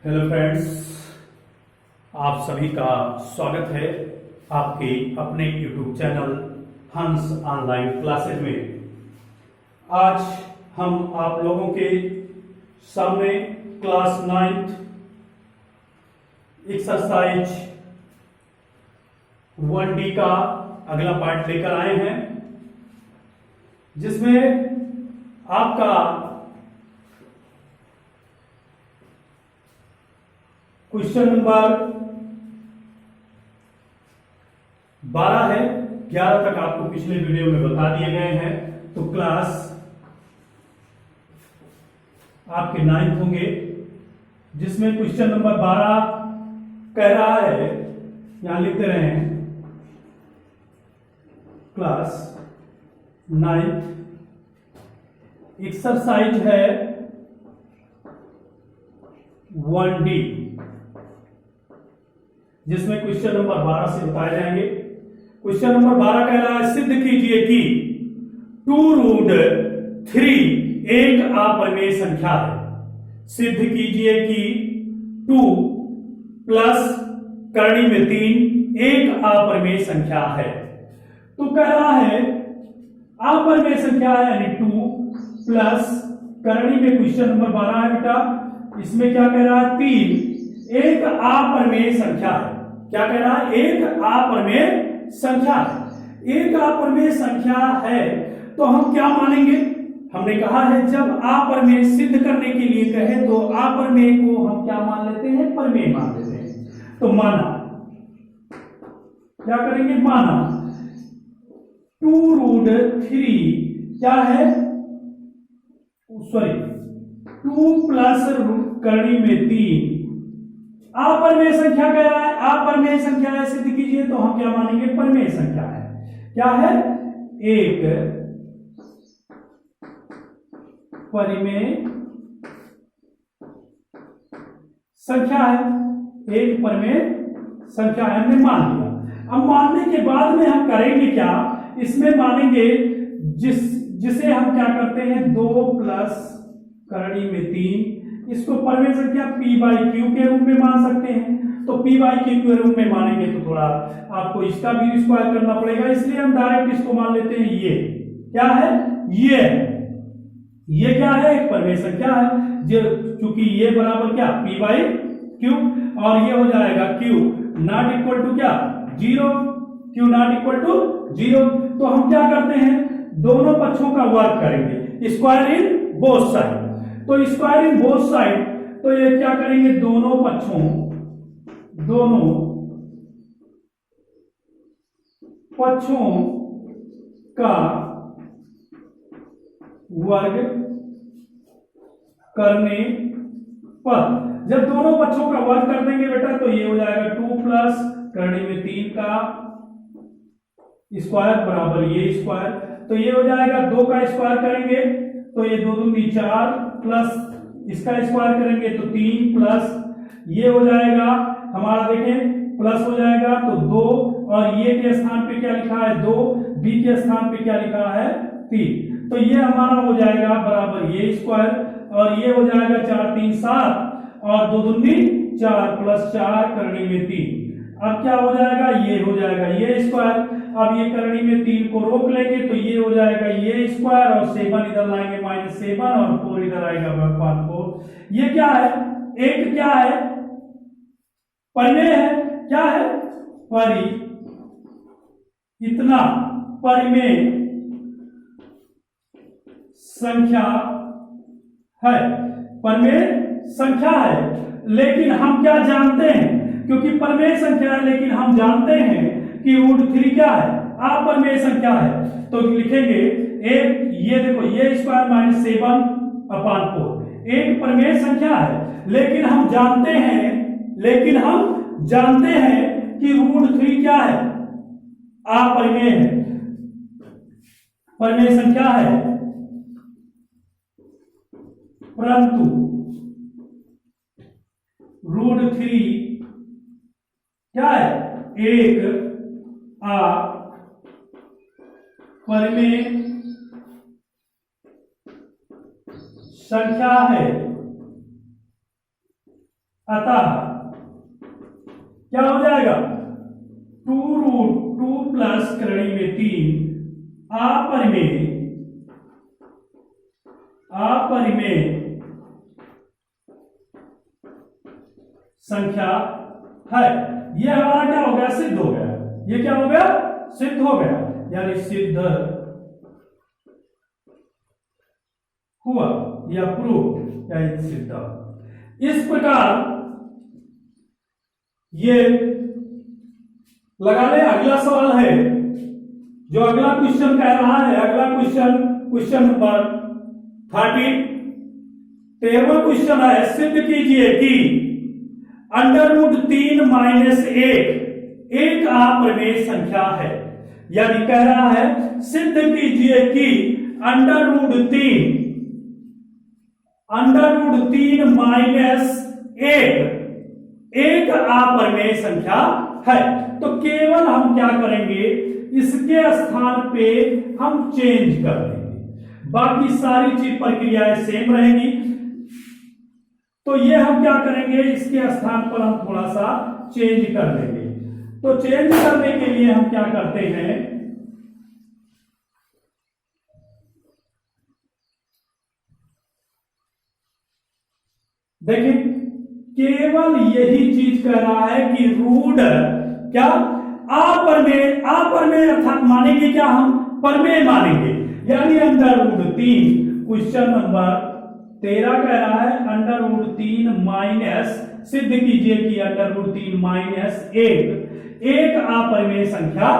Hello friends, आप सभी का स्वागत है आपके अपने यूट्यूब चैनल हंस ऑनलाइन क्लासेज में। आज हम आप लोगों के सामने क्लास 9th एक्सरसाइज 1D का अगला पार्ट लेकर आए हैं, जिसमें आपका क्वेश्चन नंबर 12 है। 11 तक आपको पिछले वीडियो में बता दिए गए हैं, तो क्लास आपके 9th होंगे, जिसमें क्वेश्चन नंबर 12 कह रहा है, यहां लिखते रहे हैं, क्लास 9th एक्सरसाइज है 1D, जिसमें क्वेश्चन नंबर 12 से बताए जाएंगे। क्वेश्चन नंबर 12 कह रहा है, सिद्ध कीजिए कि 2√3 एक अपरिमेय संख्या है। सिद्ध कीजिए कि 2 प्लस करणी में 3 एक अपरिमेय संख्या है। तो कह रहा है अपरिमेय संख्या है, यानी 2 प्लस करणी में क्वेश्चन नंबर 12 है बेटा, इसमें क्या कह रहा है, 3 एक अपरिमेय संख्या है। क्या कह रहा है, एक अपरिमेय संख्या है। एक अपरिमेय संख्या है तो हम क्या मानेंगे, हमने कहा है जब अपरिमेय सिद्ध करने के लिए कहे तो अपरिमेय को हम क्या मान लेते हैं, परिमेय मान लेते हैं। तो माना, क्या करेंगे, माना 2√3 क्या है, सॉरी 2 प्लस करणी में 3 अपरिमेय संख्या कह रहा है। अपरिमेय संख्या है, सिद्ध कीजिए, तो हम क्या मानेंगे, परिमेय संख्या है। क्या है, एक परिमेय संख्या है, एक परिमेय संख्या है, हमने मान लिया। अब मानने के बाद में हम करेंगे क्या, इसमें मानेंगे जिसे हम क्या करते हैं, 2 प्लस करणी में 3, इसको परिमेय संख्या p/q के रूप में मान सकते हैं। तो p/q के रूप में मानेंगे तो थोड़ा आपको इसका भी स्क्वायर करना पड़ेगा, इसलिए हम डायरेक्ट इसको मान लेते हैं। ये क्या है, ये क्या है, एक परिमेय संख्या है, जो चूंकि ये बराबर क्या, p/q, और ये हो जाएगा q नॉट इक्वल टू क्या, 0, q नॉट इक्वल टू 0। तो हम क्या करते हैं, दोनों पक्षों का वर्ग करेंगे, स्क्वायर इन बोथ साइड। तो स्क्वायर इन बोथ साइड, तो ये क्या करेंगे, दोनों पक्षों का वर्ग करने पर, जब दोनों पक्षों का वर्ग कर देंगे बेटा, तो ये हो जाएगा 2 प्लस करणी में 3 का स्क्वायर बराबर ये स्क्वायर। तो ये हो जाएगा, 2 का स्क्वायर करेंगे तो ये 2 दूनी 4, प्लस इसका स्क्वायर करेंगे तो 3, प्लस ये हो जाएगा हमारा, देखें प्लस हो जाएगा तो 2, और ये के स्थान पे क्या लिखा है, 2, बी के स्थान पे क्या लिखा है, 3। तो ये हमारा हो जाएगा बराबर ये स्क्वायर, और ये हो जाएगा 4 3 7, और 2 दूनी 4, प्लस 4 करणी में 3। अब क्या हो जाएगा, ये हो जाएगा ये स्क्वायर। अब ये करणी में 3 को रोक लेंगे तो ये हो जाएगा ये स्क्वायर, और 7 इधर लाएंगे -7, और 4 इधर आएगा 4। ये क्या है, एक क्या है, परिमेय है। क्या है, इतना परिमेय संख्या है, परिमेय संख्या है। लेकिन हम क्या जानते हैं, क्योंकि परिमेय संख्या है, लेकिन हम जानते हैं कि √3 क्या है, अपरिमेय संख्या है। तो लिखेंगे एक, ये देखो ये स्क्वायर -7/4 एक परिमेय संख्या है, लेकिन हम जानते हैं कि √3 क्या है, अपरिमेय है, परिमेय संख्या है। परंतु √3 क्या है, एक अपरिमेय संख्या है। अतः क्या हो जाएगा 2√2 प्लस करड़ी में 3 अपरिमेय संख्या है। यह हमारा क्या हो गया, सिद्ध हो गया। ये क्या हो गया, सिद्ध हो गया, यानी सिद्ध हुआ या प्रूव या सिद्ध। इस प्रकार ये लगा ले। अगला सवाल है, जो अगला क्वेश्चन कह रहा है, अगला क्वेश्चन नंबर 13 क्वेश्चन है, सिद्ध कीजिए कि √3 माइनस 1 एक अपरिमेय संख्या है। यानी कह रहा है सिद्ध कीजिए कि √3 माइनस 1 एक अपरिमेय संख्या है। तो केवल हम क्या करेंगे, इसके स्थान पे हम चेंज कर देंगे, बाकी सारी चीज प्रक्रियाएं सेम रहेंगी। तो ये हम क्या करेंगे, इसके स्थान पर हम थोड़ा सा चेंज कर देंगे। तो चेंज करने के लिए हम क्या करते हैं, देखिए केवल यही चीज कह रहा है कि रूट क्या अपरिमेय अर्थात मानेंगे क्या, हम परमेय मानेंगे। यानी √3 क्वेश्चन नंबर 13 कह रहा है √3 माइनस, सिद्ध कीजिए कि √3 माइनस 1 एक अपरिमेय संख्या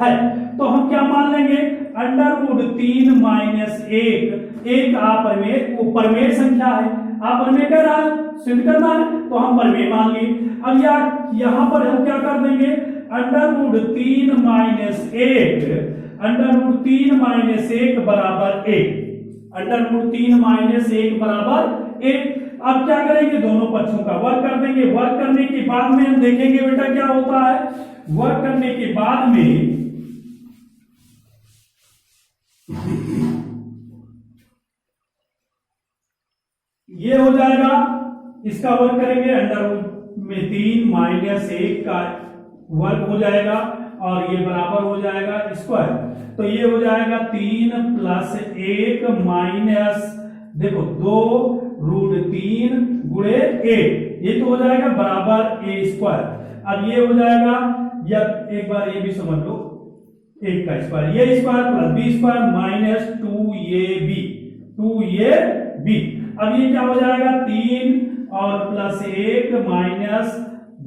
है। तो हम क्या मान लेंगे, √3 माइनस 1 एक परमेय संख्या है। अपरिमेय कह रहा है, सिद्ध करना है, तो हम परमेय मान लिए। अब यहां पर हम क्या कर देंगे, √3 माइनस 1 बराबर 1, √3 माइनस 1 बराबर 1। अब क्या करेंगे, दोनों पक्षों का वर्ग कर देंगे। वर्ग करने के बाद में हम देखेंगे बेटा क्या होता है। वर्ग करने के बाद में ये हो जाएगा, इसका वर्ग करेंगे, √3 माइनस 1 का वर्ग हो जाएगा और ये बराबर हो जाएगा स्क्वायर। तो ये हो जाएगा 3 प्लस 1 माइनस, देखो 2√3 गुणे 1, ये तो हो जाएगा बराबर a स्क्वायर। अब ये हो जाएगा, या एक बार ये भी समझ लो, 1 का स्क्वायर, ये square plus b square minus 2ab। अब ये क्या हो जाएगा, 3 और प्लस 1 माइनस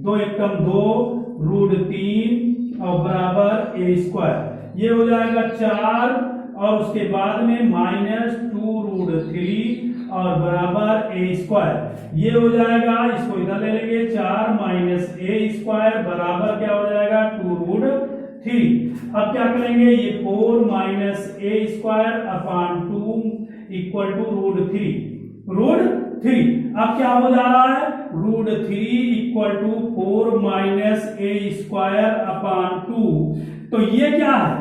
2 एकम 2√3 और बराबर a स्क्वायर। ये हो जाएगा 4 और उसके बाद में माइनस 2√3 और बराबर a स्क्वायर। ये हो जाएगा, इसको इधर ले लेंगे, 4 माइनस a स्क्वायर बराबर क्या हो जाएगा, 2√3। अब क्या करेंगे, ये 4 minus a square upon 2 equal to √3। अब क्या हो जा रहा है, √3 equal to 4 minus a square upon 2। तो ये क्या है,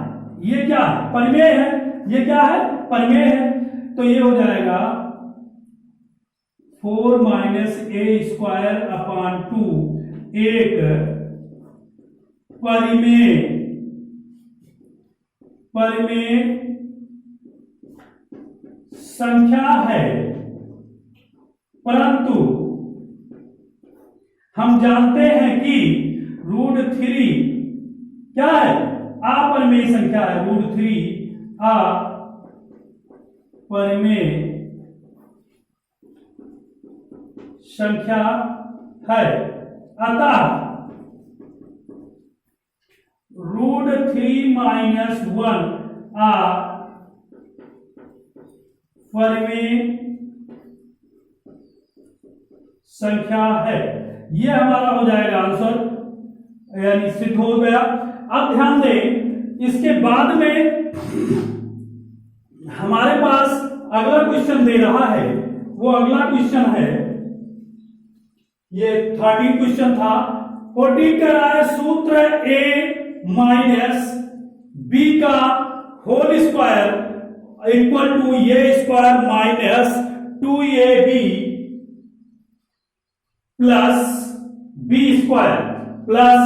ये क्या है, परमेय है। ये क्या है, परमेय है। तो ये हो जाएगा 4 माइनस a स्क्वायर अपान 2 एक परमेय संख्या है। परंतु हम जानते हैं कि √3 क्या है, अपरिमेय संख्या है। √3 अपरिमेय संख्या है। अतः √3 माइनस 1 अपरिमेय संख्या है। यह हमारा हो जाएगा आंसर, यानी सिद्ध हो गया। अब ध्यान दें, इसके बाद में हमारे पास अगला क्वेश्चन दे रहा है। वो अगला क्वेश्चन है, ये 13 क्वेश्चन था। 14 कह रहा है सूत्र a माइनस b का whole square equal to a square minus 2ab plus B square plus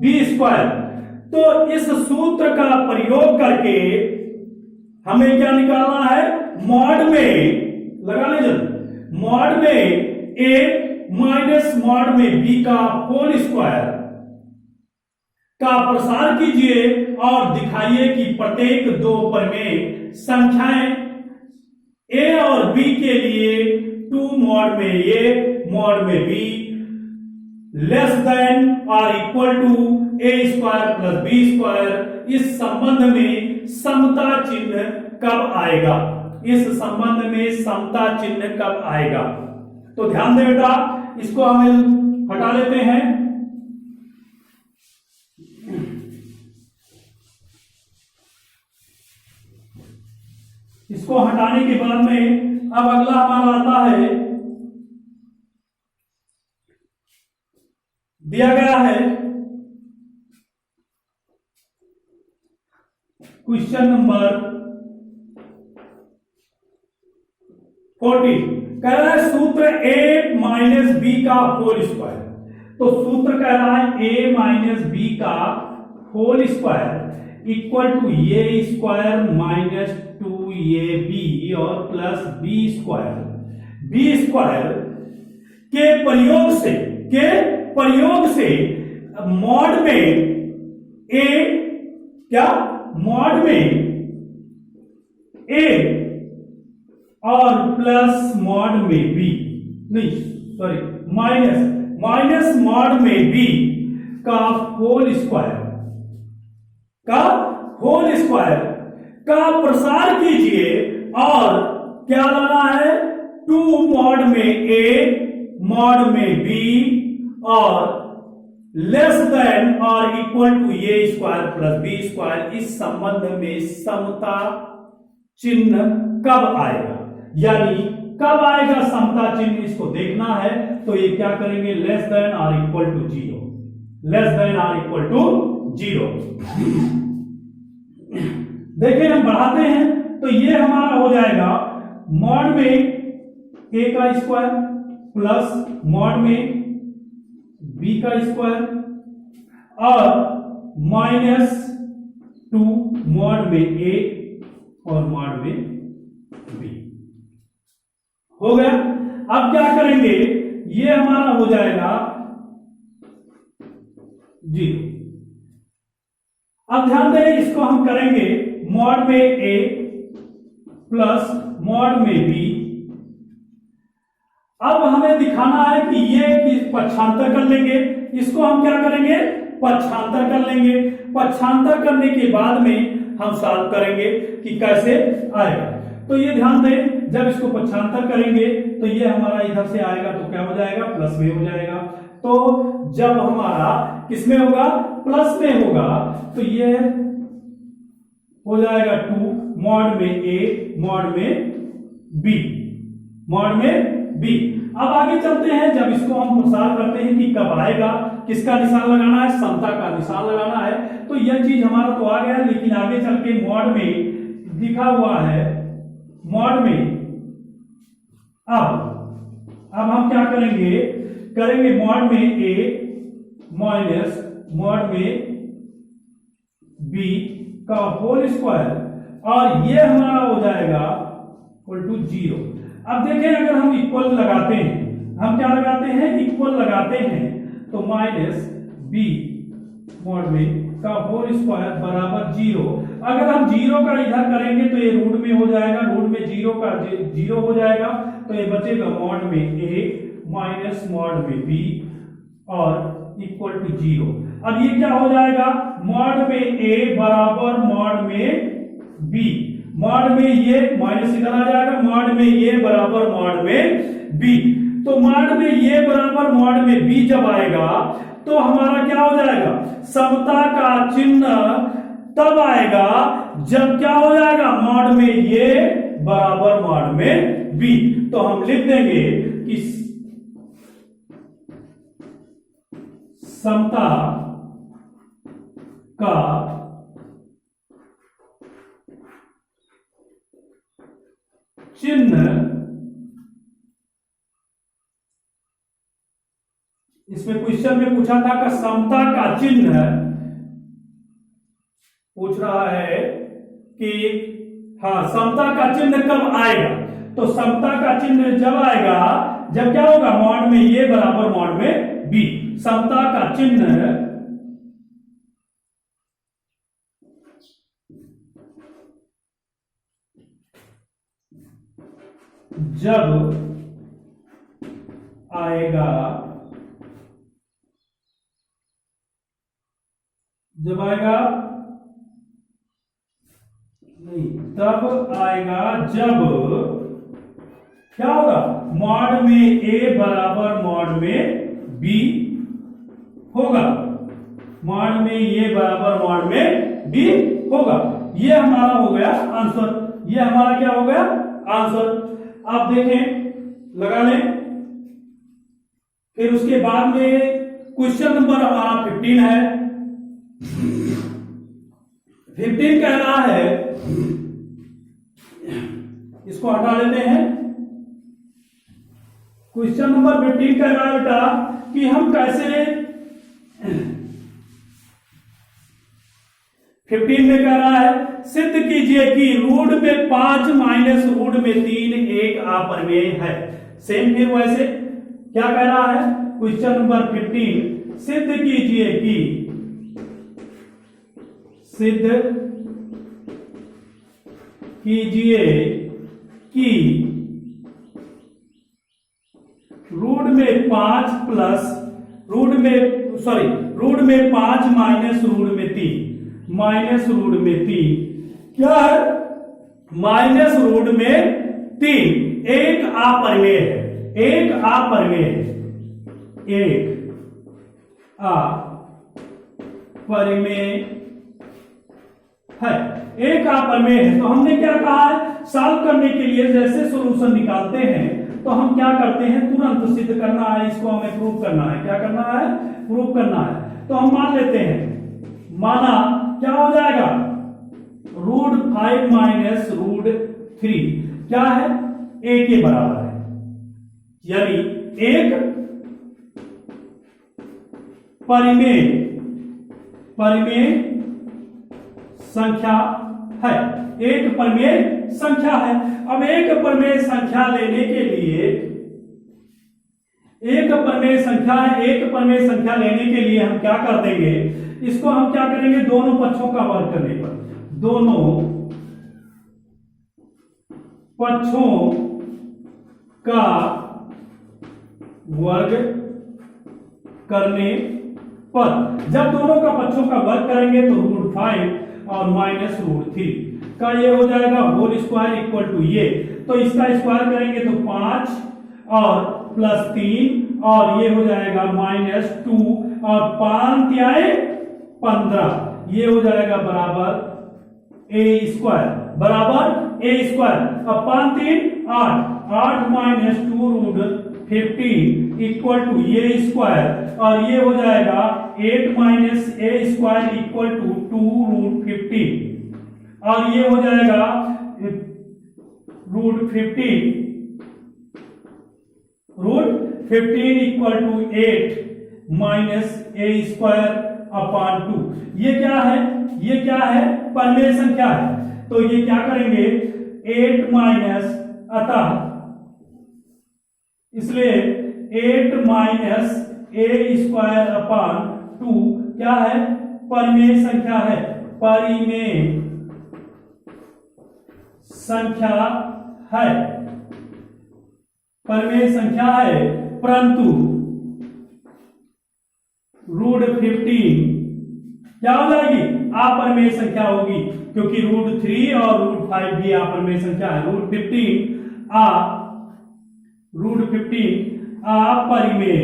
B square. तो इस सूत्र का प्रयोग करके हमें क्या निकालना है, मॉड में लगा लीजिए, मॉड में ए माइनस मॉड में बी का होल स्क्वायर का प्रसार कीजिए और दिखाइए कि प्रत्येक दो परिमेय संख्याएं ए और बी के लिए 2 मॉड में ए मॉड में बी लेस देन और equal to A square plus B square, इस संबंध में समता चिन्ह कब आएगा, इस संबंध में समता चिन्ह कब आएगा। तो ध्यान दें बेटा, इसको हम हटा लेते हैं। इसको हटाने के बाद में अब अगला हमारा आता है, दिया गया है क्वेश्चन नंबर 14, कह रहा है सूत्र a माइनस बी का होल स्क्वायर। तो सूत्र कह रहा है a माइनस बी का whole square equal to A square minus 2ab और प्लस बी स्क्वायर के प्रयोग से मॉड में ए क्या, मॉड में ए और प्लस मॉड में बी, नहीं सॉरी माइनस मॉड में बी का होल स्क्वायर का प्रसार कीजिए और क्या लाना है, 2 मॉड में ए मॉड में बी और लेस देन और equal to A square plus B square, इस संबंध में समता चिन्ह कब आएगा, यानी कब आएगा समता चिन्ह, इसको देखना है। तो ये क्या करेंगे, लेस देन और इक्वल टू 0, लेस देन और इक्वल टू 0। देखिए हम बढ़ाते हैं तो ये हमारा हो जाएगा मॉड में ए का स्क्वायर प्लस मॉड में बी का स्क्वायर और -2 मॉड में ए और मॉड में बी हो गया। अब क्या करेंगे, ये हमारा हो जाएगा 0। अब ध्यान दें, इसको हम करेंगे मॉड में ए प्लस मॉड में बी। अब हमें दिखाना है कि ये पक्षांतर कर लेंगे, इसको हम क्या करेंगे, पक्षांतर कर लेंगे। पक्षांतर करने के बाद में हम सॉल्व करेंगे कि कैसे आएगा। तो ये ध्यान दें, जब इसको पक्षांतर करेंगे तो ये हमारा इधर से आएगा तो क्या हो जाएगा, प्लस में हो जाएगा। तो जब हमारा किसमें होगा, प्लस में होगा, तो ये हो जाएगा 2 मॉड में ए मॉड में बी, मॉड में बी। अब आगे चलते हैं, जब इसको हम प्रसार करते हैं कि कब आएगा, किसका निशान लगाना है, समता का निशान लगाना है। तो यह चीज हमारा तो आ गया, लेकिन आगे चल के मॉड में लिखा हुआ है, मॉड में अब हम क्या करेंगे मॉड में ए माइनस मॉड में बी का होल स्क्वायर और ये हमारा हो जाएगा इक्वल टू 0। अब देखें, अगर हम इक्वल लगाते हैं, हम क्या लगाते हैं, इक्वल लगाते हैं, तो माइनस बी मॉड में का होल स्क्वायर बराबर 0। अगर हम 0 का इधर करेंगे तो ये रूट में हो जाएगा, रूट में 0 का 0 हो जाएगा, तो ये बचेगा मॉड में ए माइनस मॉड में बी और इक्वल टू 0। अब ये क्या हो जाएगा, मॉड में ए बराबर मॉड में बी, मॉड में ये माइनस इधर आ जाएगा, मॉड में ये बराबर मॉड में बी। तो मॉड में ये बराबर मॉड में बी जब आएगा तो हमारा क्या हो जाएगा, समता का चिन्ह तब आएगा जब क्या हो जाएगा, मॉड में ये बराबर मॉड में बी। तो हम लिख देंगे कि समता का चिन्ह इसमें क्वेश्चन में पूछा था कि समता का चिन्ह पूछ रहा है कि हाँ समता का चिन्ह कब आएगा। तो समता का चिन्ह जब आएगा जब क्या होगा, मॉड में ए बराबर मॉड में बी। समता का चिन्ह जब आएगा, जब आएगा नहीं, तब आएगा जब क्या होगा, मॉड में ए बराबर मॉड में बी होगा। मॉड में ए बराबर मॉड में बी होगा। ये हमारा हो गया आंसर। ये हमारा क्या हो गया, आंसर। आप देखें, लगा लें। फिर उसके बाद में क्वेश्चन नंबर हमारा 15 है। 15 कह रहा है, इसको हटा लेते हैं। क्वेश्चन नंबर 15 कह रहा है बेटा कि हम कैसे, 15 में कह रहा है सिद्ध कीजिए कि रूट में 5 माइनस रूट में 3 एक अपरिमेय है। सेम फिर वैसे क्या कह रहा है, क्वेश्चन नंबर 15 सिद्ध कीजिए कि, सिद्ध कीजिए कि रूट में 5 प्लस रूट में 5 माइनस रूट में 3, माइनस रूट में 3 क्या है, माइनस रूट में 3 एक अपरिमेय है। एक अपरिमेय है, एक अपरिमेय है, एक अपरिमेय है। तो हमने क्या कहा है, सॉल्व करने के लिए जैसे सॉल्यूशन निकालते हैं तो हम क्या करते हैं, तुरंत सिद्ध करना है, इसको हमें प्रूव करना है। क्या करना है, प्रूव करना है। तो हम मान लेते हैं, माना क्या हो जाएगा, रूट 5 माइनस रूट 3 क्या है, ए के बराबर है। यानी एक परिमेय संख्या है, एक परिमेय संख्या है। अब एक परिमेय संख्या लेने के लिए, एक परिमेय संख्या लेने के लिए हम क्या कर देंगे, इसको हम क्या करेंगे, दोनों पक्षों का वर्ग करने पर, दोनों पक्षों का वर्ग करने पर, जब दोनों का पक्षों का वर्ग करेंगे तो रूट 5 और माइनस रूट 3 का ये हो जाएगा होल स्क्वायर इक्वल टू ये। तो इसका स्क्वायर करेंगे तो 5 और प्लस 3 और ये हो जाएगा माइनस 2 और 5 तिहाई 15, ये हो जाएगा बराबर ए स्क्वायर, बराबर ए स्क्वायर। अब 5 3 8 माइनस 2 रूट 15 इक्वल टू ये स्क्वायर और ये हो जाएगा 8 minus A square equal to 2 root 15 और ये हो जाएगा root 15 equal to 8 minus A square upon 2। ये क्या है, ये क्या है, परिमेय संख्या है। तो ये क्या करेंगे, 8 माइनस, अतः इसलिए 8 माइनस ए स्क्वायर अपॉन 2 क्या है, परिमेय संख्या है, परिमेय संख्या है, परिमेय संख्या है। परंतु रूट 15 क्या हो जाएगी, अपरिमेय संख्या होगी, क्योंकि रूट 3 और रूट 5 भी अपरिमेय संख्या है। रूट 15 अपरिमेय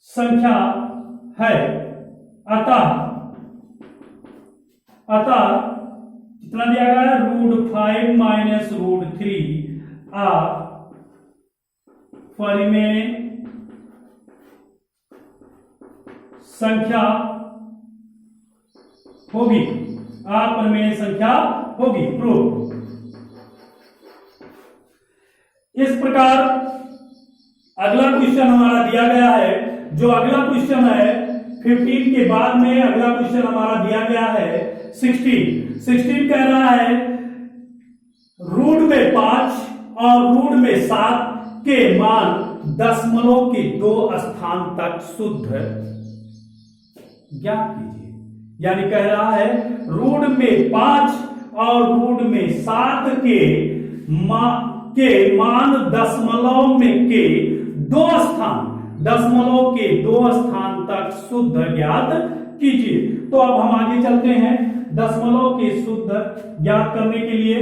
संख्या है। अतः कितना दिया गया है, रूट 5 माइनस रूट 3 परिमेय संख्या होगी, अपरिमेय संख्या होगी। प्रूफ इस प्रकार अगला क्वेश्चन हमारा दिया गया है। जो अगला क्वेश्चन है 15 के बाद में अगला क्वेश्चन हमारा दिया गया है 16 कह रहा है रूट में 5 और रूट में 7 के मान दशमलव के 2 स्थान तक शुद्ध ज्ञात कीजिए। यानी कह रहा है रूट में 5 और रूट में 7 के मान दशमलव में के 2 स्थान दशमलव के 2 स्थान तक शुद्ध ज्ञात कीजिए। तो अब हम आगे चलते हैं दशमलव के शुद्ध ज्ञात करने के लिए।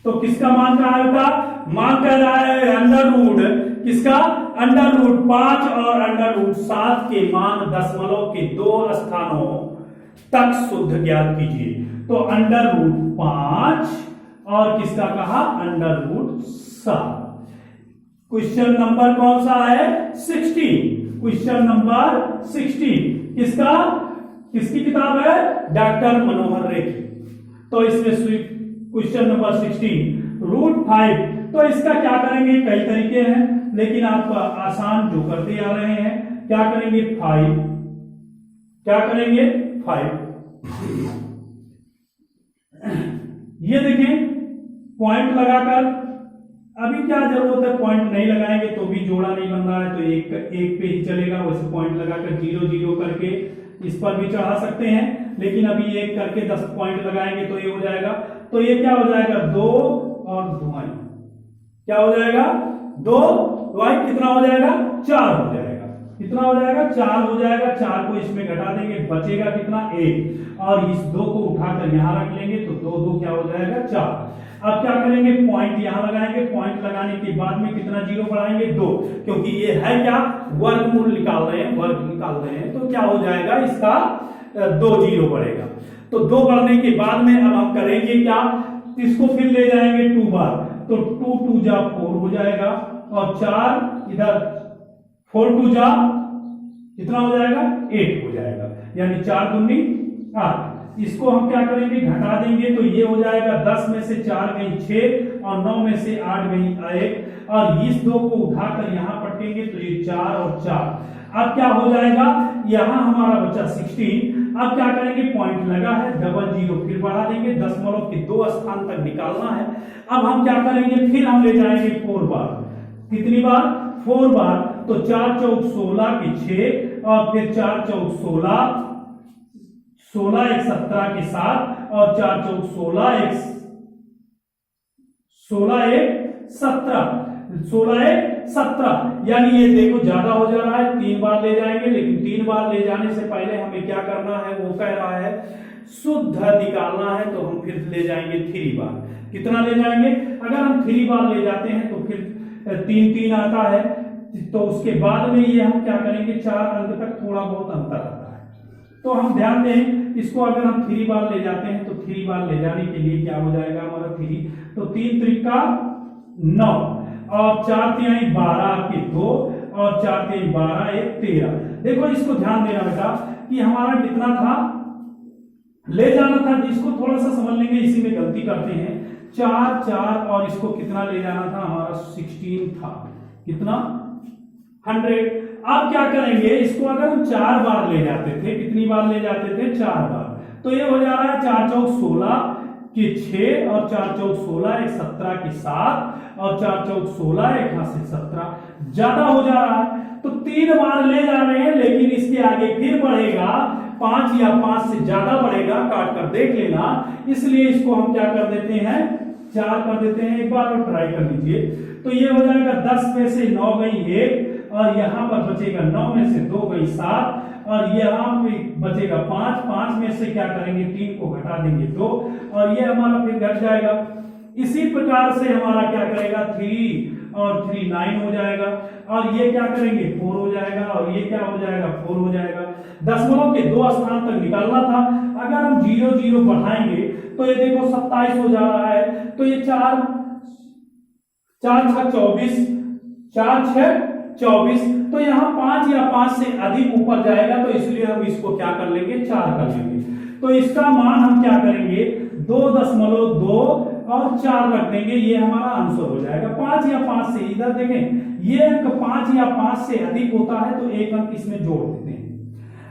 तो किसका मान कहा था? मान कह रहा है अंडर रूट किसका? अंडर रूट 5 और अंडर रूट 7 के मान दशमलव के 2 स्थानों तक शुद्ध ज्ञात कीजिए। तो अंडर रूट 5 और किसका कहा? Under root 7। क्वेश्चन नंबर कौन सा है? 16। क्वेश्चन नंबर 16 किसका? किसकी किताब है? डॉक्टर मनोहर रे की। तो इसमें क्वेश्चन नंबर 16 रूट 5। तो इसका क्या करेंगे? कई तरीके हैं, लेकिन आप आसान जो करते आ रहे हैं क्या करेंगे? 5 क्या करेंगे? 5। ये देखें पॉइंट लगाकर, अभी क्या जरूरत है, पॉइंट नहीं लगाएंगे तो भी जोड़ा नहीं बन रहा है, तो एक पे ही चलेगा। वैसे पॉइंट लगाकर 0 0 करके इस पर भी चढ़ा सकते हैं, लेकिन अभी एक करके 10 पॉइंट लगाएंगे तो ये हो जाएगा। तो ये क्या हो जाएगा? 2 और 2 क्या हो जाएगा? 2 कितना हो जाएगा? 4 हो जाएगा। कितना हो जाएगा? 4 हो जाएगा। 4 को इसमें घटा देंगे, बचेगा कितना? 1। और इस 2 को उठाकर यहां रख लेंगे तो 2 2 क्या हो जाएगा? 4। अब क्या करेंगे? पॉइंट यहां लगाएंगे। पॉइंट लगाने के बाद में कितना जीरो बढ़ाएंगे? 2, क्योंकि ये है क्या? वर्गमूल निकाल रहे हैं, वर्ग निकाल रहे हैं। तो क्या हो जाएगा? इसका 2 जीरो बढ़ेगा। तो 2 बढ़ने के बाद में अब हम करेंगे क्या? इसको फिर ले जाएंगे 2 बार, तो 2 2 जा 4 हो जाएगा, और 4 इधर 4 2 जा कितना हो जाएगा? 8 हो जाएगा। यानी 4 दूनी 8। इसको हम क्या करेंगे? घटा देंगे, तो ये हो जाएगा 10 में से 4 गई 6 और 9 में से 8 गई 1, और इस 2 को उठाकर यहां पटकेंगे तो ये 4 और 4। अब क्या हो जाएगा? यहां हमारा बचा 16। अब क्या करेंगे? पॉइंट लगा है, डबल जीरो फिर बढ़ा देंगे, दशमलव के 2 स्थान तक निकालना है। अब हम क्या करेंगे? फिर हम ले जाएंगे 4 बार। कितनी बार? 4 बार। तो 4 चौक 16 के 6, और फिर 4 चौक 16 16 1 17 के 7, और 4 चौक 16 1 17 16 1 17। यानी ये देखो ज्यादा हो जा रहा है, 3 बार ले जाएंगे, लेकिन 3 बार ले जाने से पहले हमें क्या करना है? वो कह रहा है शुद्ध निकालना है, तो हम फिर ले जाएंगे 3 बार। कितना ले जाएंगे? अगर हम 3 बार ले जाते हैं तो फिर 3 3 आता है, तो उसके बाद में ये हम क्या करेंगे? 4 अंक तक थोड़ा बहुत अंतर आता है। तो हम ध्यान दें, इसको अगर हम 3 बार ले जाते हैं तो 3 बार ले जाने के लिए क्या हो जाएगा हमारा? 3, तो 3 त्रिका 9, और 4 3 12 के 2, और 4 3 12 1 13। देखो इसको ध्यान देना बेटा कि हमारा कितना था? ले जाना था, जिसको थोड़ा सा समझ लेंगे, इसी में गलती करते हैं। 4 4 और इसको कितना ले जाना था? हमारा 16 था। कितना? 100। अब क्या करेंगे? इसको अगर हम 4 बार ले जाते थे, कितनी बार ले जाते थे? 4 बार। तो ये हो जा रहा है 4 चौक 16 के 6, और 4 चौक 16 1 17 के 7, और 4 चौक 16 1 यहाँ से 17। ज्यादा हो जा रहा है, तो 3 बार ले जा रहे हैं, लेकिन इसके आगे फिर बढ़ेगा 5 या 5 से ज्यादा बढ़ेगा, काट कर देख लेना। इसलिए इसको हम क्या कर देते हैं? 4 कर देते हैं। एक बार और ट्राई कर लीजिए। तो ये हो जाएगा 10 में से 9 गई 1, और यहां पर बचेगा 9 में से 2 गई 7, और यहाँ पे बचेगा 5। 5 में से क्या करेंगे? 3 को घटा देंगे 2, और ये हमारा फिर घट जाएगा। इसी प्रकार से हमारा क्या करेगा? 3 और 3 9 हो जाएगा, और ये क्या करेंगे? 4 हो जाएगा, और ये क्या हो जाएगा? 4 हो जाएगा। दशमलव के 2 स्थान तक निकालना था। अगर हम 0 0 बढ़ाएंगे तो ये देखो 27 हो जा रहा है। तो ये 4 4 6 24, 4 6 24, तो यहाँ 5 या 5 से अधिक ऊपर जाएगा, तो इसलिए हम इसको क्या कर लेंगे, 4 कर लेंगे। तो इसका मान हम क्या करेंगे, 2.2 और 4 रख देंगे, ये हमारा आंसर हो जाएगा। 5 या 5 से, इधर देखें ये अंक 5 या 5 से अधिक होता है तो एक अंक इसमें जोड़ देते हैं।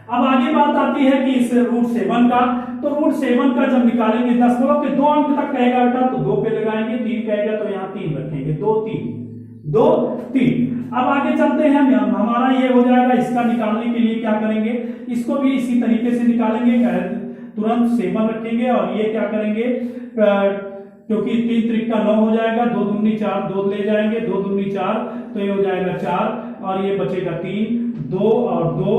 अब आगे बात आती है कि इस √7 का, तो √7 का जब निकालेंगे 10 के 2 अंक तक कहेगा बेटा तो 2 पे लगाएंगे, 3 कहेगा तो यहाँ 3 रखेंगे, 2 3। अब आगे चलते हैं, हमारा ये हो जाएगा। इसका निकालने के लिए क्या करेंगे, इसको भी इसी तरीके से निकालेंगे, तुरंत 7 रखेंगे और ये क्या करेंगे, क्योंकि 3 त्रिक का 9 हो जाएगा, 2 दूनी 4, 2 ले जाएंगे, 2 दूनी 4, तो ये हो जाएगा 4 और ये बचेगा 3, 2 और 2।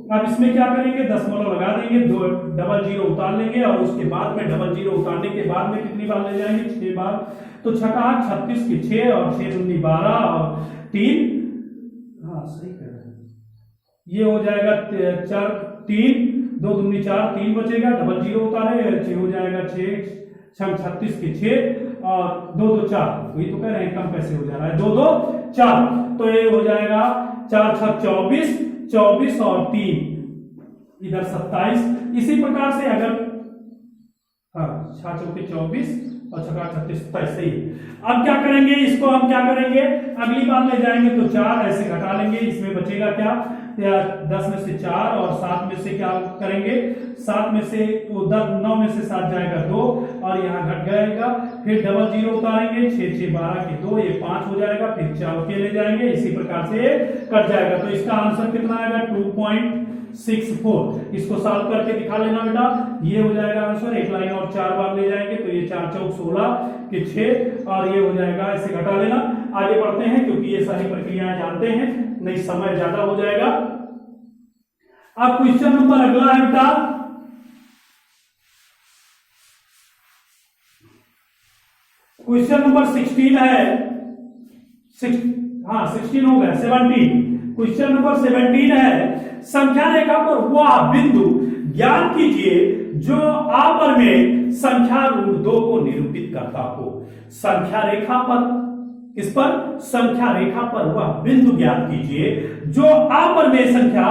अब इसमें क्या करेंगे, दशमलव लगा देंगे, 2 डबल जीरो उतार लेंगे और उसके बाद में डबल जीरो उतारने के बाद में कितनी बार ले जाएंगे, 6 बार। तो 6 36 के 6 और 6 दूनी 12 और 3, हाँ सही कह रहे हैं, ये हो जाएगा 4 3, 2 दूनी 4, 3 बचेगा, डबल जीरो उतारे, 6 हो जाएगा 6 36 के 6 और 2 2 4, वही तो कह रहे हैं, कम कैसे हो जा रहा है, 2 2 4, तो ये हो जाएगा 4 6 24 24 और 3 इधर 27। इसी प्रकार से अगर 6 चौके 24 और 6 36 27 सही है। अब क्या करेंगे, इसको हम क्या करेंगे, अगली बार ले जाएंगे तो 4 ऐसे घटा लेंगे, इसमें बचेगा क्या, 10 में से 4 और 7 में से क्या करेंगे, 7 में से 9 में से 7 जाएगा 2 और यहाँ घट जाएगा, फिर डबल जीरो उतारेंगे, 6 6 12 के 2, ये 5 हो जाएगा, फिर 4 के ले जाएंगे, इसी प्रकार से कट जाएगा। तो इसका आंसर कितना आएगा, 2.64। इसको सॉल्व करके दिखा लेना बेटा, ये हो जाएगा आंसर। एक लाइन और 4 बार ले जाएंगे तो ये 4 चौक 16 के 6 और ये हो जाएगा, ऐसे घटा लेना। आगे बढ़ते हैं क्योंकि ये सारी प्रक्रियाएं जानते हैं, नहीं समय ज्यादा हो जाएगा। अब क्वेश्चन नंबर अगला है बेटा, क्वेश्चन नंबर 16 है, 16 हो गया, 17। क्वेश्चन नंबर 17 है, संख्या रेखा पर वह बिंदु ज्ञात कीजिए जो आपर में संख्या √2 को निरूपित करता हो। संख्या रेखा पर, इस पर संख्या रेखा पर वह बिंदु ज्ञात कीजिए जो आपर में संख्या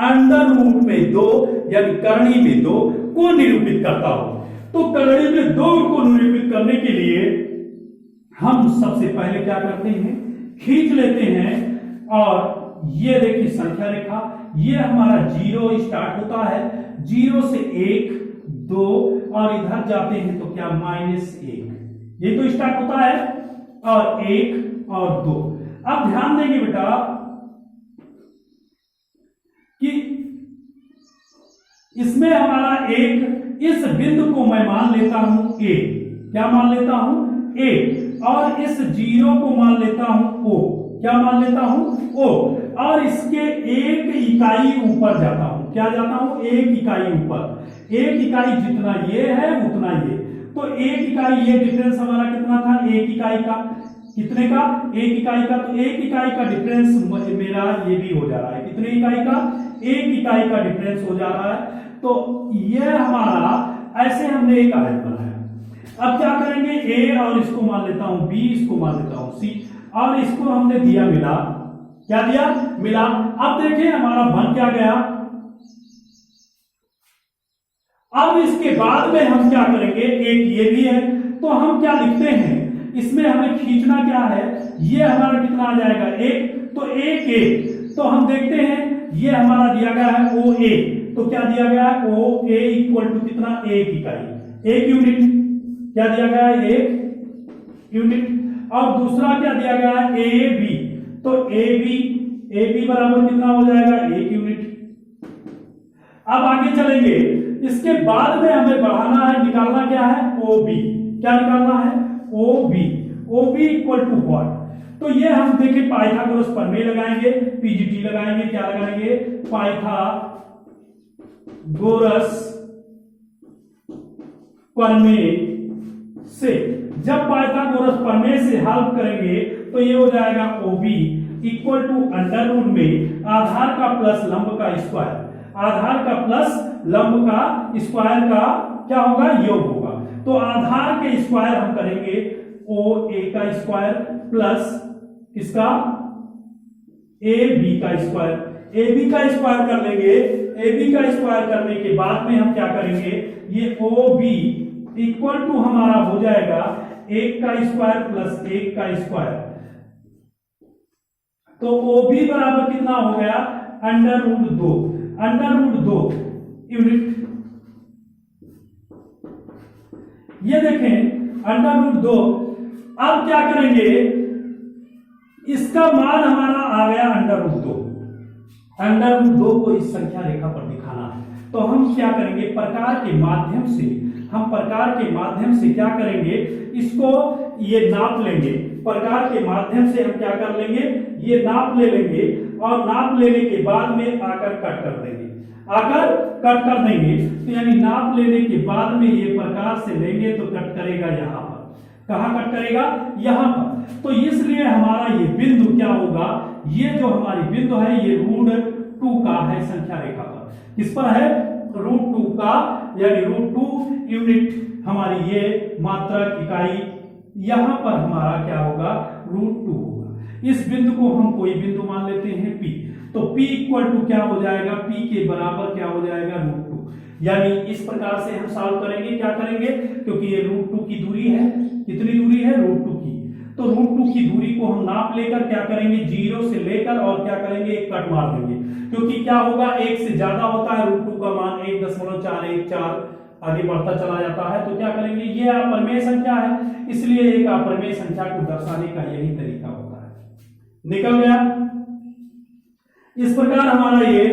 √2 यानी करणी में 2 को निरूपित करता हो। तो करणी में 2 को निरूपित करने के लिए हम सबसे पहले क्या करते हैं, खींच लेते हैं और ये देखिए संख्या रेखा, ये हमारा 0 स्टार्ट होता है, 0 से 1 2 और इधर जाते हैं तो क्या -1, ये तो स्टार्ट होता है, और 1 और 2। अब ध्यान देंगे बेटा कि इसमें हमारा एक, इस बिंदु को मैं मान लेता हूं A, क्या मान लेता हूं A, और इस 0 को मान लेता हूं O, क्या मान लेता हूं O, और इसके 1 इकाई ऊपर जाता हूं, क्या जाता हूं 1 इकाई ऊपर, 1 इकाई जितना ये है उतना ये, तो 1 इकाई, ये डिफरेंस हमारा कितना था 1 इकाई का, कितने का 1 इकाई का, तो 1 इकाई का डिफरेंस मेरा ये भी हो जा रहा है, कितने इकाई का 1 इकाई का डिफरेंस हो जा रहा है। तो ये हमारा, ऐसे हमने एक आयत बनाया। अब क्या करेंगे, A और इसको मान लेता हूं B, इसको मान लेता हूं C, और इसको हमने दिया मिला, क्या दिया मिला। अब देखिए हमारा बन क्या गया। अब इसके बाद में हम क्या करेंगे, एक ये भी है, तो हम क्या लिखते हैं, इसमें हमें खींचना क्या है, ये हमारा कितना आ जाएगा 1, तो 1 1, तो हम देखते हैं ये हमारा दिया गया है OA, तो क्या दिया गया है OA इक्वल टू कितना 1 इकाई, 1 यूनिट, क्या दिया गया है 1 यूनिट, और दूसरा क्या दिया गया है AB, तो AB बराबर कितना हो जाएगा 1 यूनिट। अब आगे चलेंगे, इसके बाद में हमें बढ़ाना है, निकालना क्या है OB, क्या निकालना है OB इक्वल टू व्हाट, तो ये हम देखें पाइथागोरस प्रमेय लगाएंगे, PGT लगाएंगे, क्या लगाएंगे पाइथागोरस प्रमेय से। जब पाइथागोरस प्रमेय से हल करेंगे तो ये हो जाएगा OB equal to under root में आधार का प्लस लंब का स्क्वायर, आधार का प्लस लंब का स्क्वायर का क्या होगा योग होगा। तो आधार के स्क्वायर हम करेंगे OA का स्क्वायर प्लस इसका ए बी का स्क्वायर, ए बी का स्क्वायर कर लेंगे। ए बी का स्क्वायर करने के बाद में हम क्या करेंगे, ये ओ बी इक्वल टू हमारा हो जाएगा 1 का स्क्वायर प्लस 1 का स्क्वायर। तो ओ बी बराबर कितना हो गया, √2, √2 यूनिट। ये देखें √2। अब क्या करेंगे, इसका मान हमारा आ गया √2। √2 को इस संख्या रेखा पर दिखाना है तो हम क्या करेंगे, प्रकार के माध्यम से क्या करेंगे, इसको ये नाप लेंगे। प्रकार के माध्यम से हम क्या कर लेंगे, ये नाप ले लेंगे और नाप लेने के बाद में आकर कट कर देंगे। आकर कट कर देंगे तो यानी नाप लेने के बाद में ये प्रकार से लेंगे तो कट करेगा यहाँ पर। कहाँ कट करेगा, यहाँ पर। तो इसलिए हमारा ये बिंदु क्या होगा, ये जो हमारी बिंदु है ये √2 का है संख्या रेखा पर। किस पर है, √2 का, यानी √2 यूनिट हमारी ये मात्रक इकाई। यहां पर हमारा क्या होगा, √2 होगा। इस बिंदु को हम कोई बिंदु मान लेते हैं P। तो P इक्वल टू क्या हो जाएगा, P के बराबर क्या हो जाएगा, √2। यानी इस प्रकार से हम सॉल्व करेंगे। क्या करेंगे, क्योंकि ये √2 की दूरी है। कितनी दूरी है, √2 की। तो √2 की दूरी को हम नाप लेकर क्या करेंगे, 0 से लेकर और क्या करेंगे, एक कट मार देंगे। क्योंकि क्या होगा, 1 से ज्यादा होता है √2 का मान 1.414 आगे बढ़ता चला जाता है। तो क्या करेंगे, ये अपरिमेय संख्या है, इसलिए एक अपरिमेय संख्या को दर्शाने का यही तरीका होता है। निकल गया। इस प्रकार हमारा ये